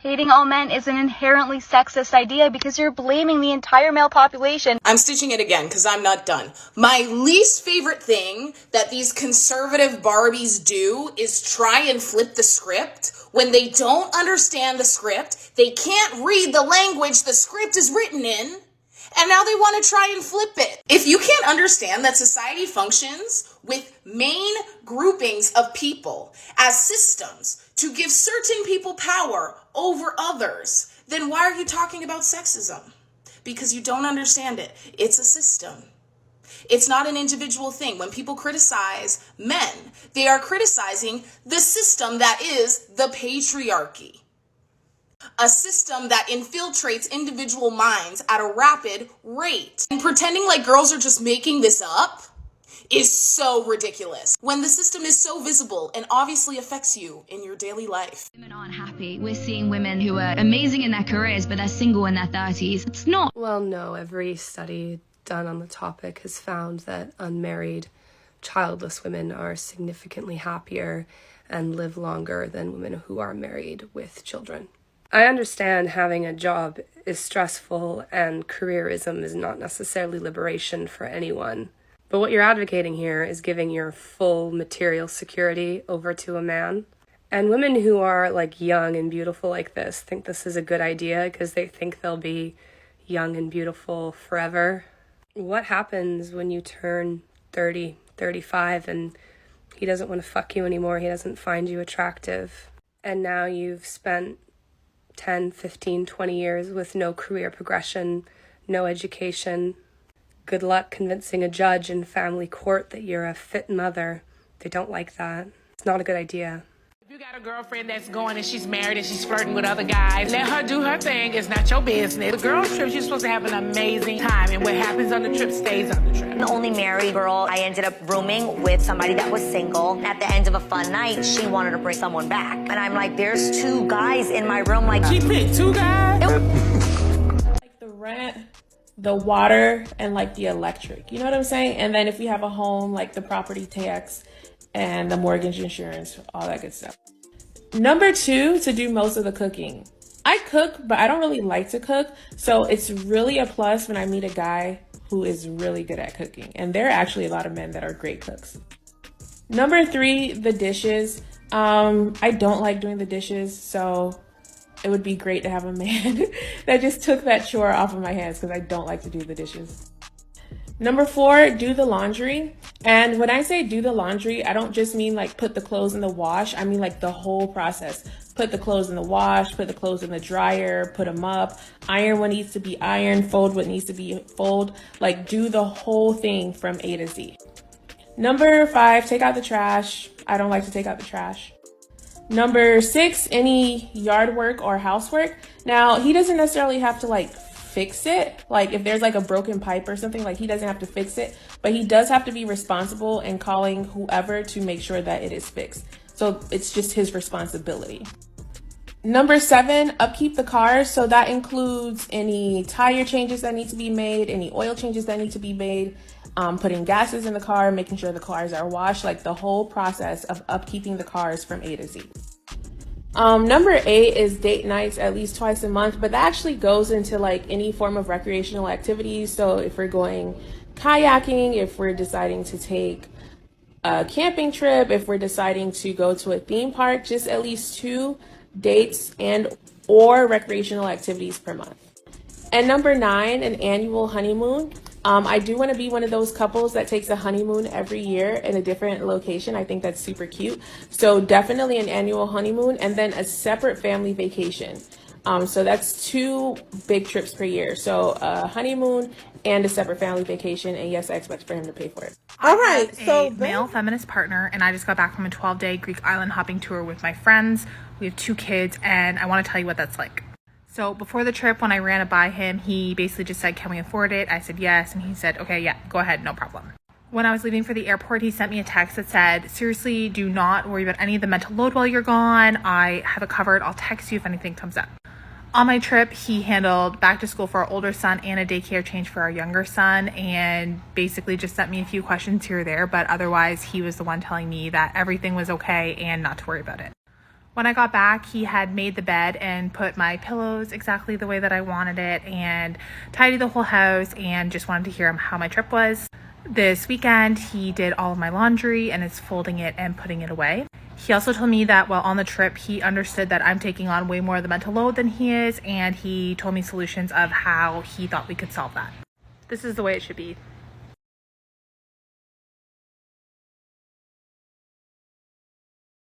Hating all men is an inherently sexist idea because you're blaming the entire male population. I'm stitching it again because I'm not done. My least favorite thing that these conservative Barbies do is try and flip the script when they don't understand the script. They can't read the language the script is written in. And now they want to try and flip it. If you can't understand that society functions with main groupings of people as systems to give certain people power over others, then why are you talking about sexism? Because you don't understand it. It's a system. It's not an individual thing. When people criticize men, they are criticizing the system that is the patriarchy. A system that infiltrates individual minds at a rapid rate. And pretending like girls are just making this up is so ridiculous when the system is so visible and obviously affects you in your daily life. Women aren't happy. We're seeing women who are amazing in their careers, but they're single in their 30s. It's not. Well, no, every study done on the topic has found that unmarried, childless women are significantly happier and live longer than women who are married with children. I understand having a job is stressful and careerism is not necessarily liberation for anyone. But what you're advocating here is giving your full material security over to a man. And women who are like young and beautiful like this think this is a good idea because they think they'll be young and beautiful forever. What happens when you turn 30, 35 and he doesn't want to fuck you anymore? He doesn't find you attractive. And now you've spent 10, 15, 20 years with no career progression, no education. Good luck convincing a judge in family court that you're a fit mother. They don't like that. It's not a good idea. If you got a girlfriend that's going and she's married and she's flirting with other guys, let her do her thing. It's not your business. The girls' trip, you're supposed to have an amazing time, and what happens on the trip stays on the trip. The only married girl, I ended up rooming with somebody that was single. At the end of a fun night, she wanted to bring someone back. And I'm like, there's 2 guys in my room. Like, She picked 2 guys? Like the rent, the water, and like the electric. You know what I'm saying? And then if you have a home, like the property tax and the mortgage insurance, all that good stuff. Number 2, to do most of the cooking. I cook, but I don't really like to cook. So it's really a plus when I meet a guy who is really good at cooking. And there are actually a lot of men that are great cooks. Number 3, the dishes. I don't like doing the dishes, so it would be great to have a man that just took that chore off of my hands because I don't like to do the dishes. Number 4, do the laundry. And when I say do the laundry, I don't just mean like put the clothes in the wash. I mean like the whole process. Put the clothes in the wash, put the clothes in the dryer, put them up, iron what needs to be ironed, fold what needs to be fold. Like do the whole thing from A to Z. Number 5, take out the trash. I don't like to take out the trash. Number 6, any yard work or housework. Now, he doesn't necessarily have to like fix it. Like if there's like a broken pipe or something, like he doesn't have to fix it, but he does have to be responsible in calling whoever to make sure that it is fixed. So it's just his responsibility. Number 7, upkeep the car. So that includes any tire changes that need to be made, any oil changes that need to be made, putting gases in the car, making sure the cars are washed, like the whole process of upkeeping the cars from A to Z. Number 8 is date nights at least twice a month, but that actually goes into like any form of recreational activities. So if we're going kayaking, if we're deciding to take a camping trip, if we're deciding to go to a theme park, just at least 2 dates and or recreational activities per month. And number 9, an annual honeymoon. I do want to be one of those couples that takes a honeymoon every year in a different location. I think that's super cute. So definitely an annual honeymoon and then a separate family vacation. So that's 2 big trips per year. So a honeymoon and a separate family vacation. And yes, I expect for him to pay for it. All right. So a male feminist partner, and I just got back from a 12-day Greek island hopping tour with my friends. We have 2 kids, and I want to tell you what that's like. So before the trip, when I ran it by him, he basically just said, "Can we afford it?" I said yes, and he said, "Okay, yeah, go ahead, no problem." When I was leaving for the airport, he sent me a text that said, "Seriously, do not worry about any of the mental load while you're gone. I have it covered. I'll text you if anything comes up." On my trip, he handled back to school for our older son and a daycare change for our younger son, and basically just sent me a few questions here or there, but otherwise he was the one telling me that everything was okay and not to worry about it. When I got back, he had made the bed and put my pillows exactly the way that I wanted it and tidied the whole house, and just wanted to hear how my trip was. This weekend, he did all of my laundry and is folding it and putting it away. He also told me that while on the trip, he understood that I'm taking on way more of the mental load than he is, and he told me solutions of how he thought we could solve that. This is the way it should be.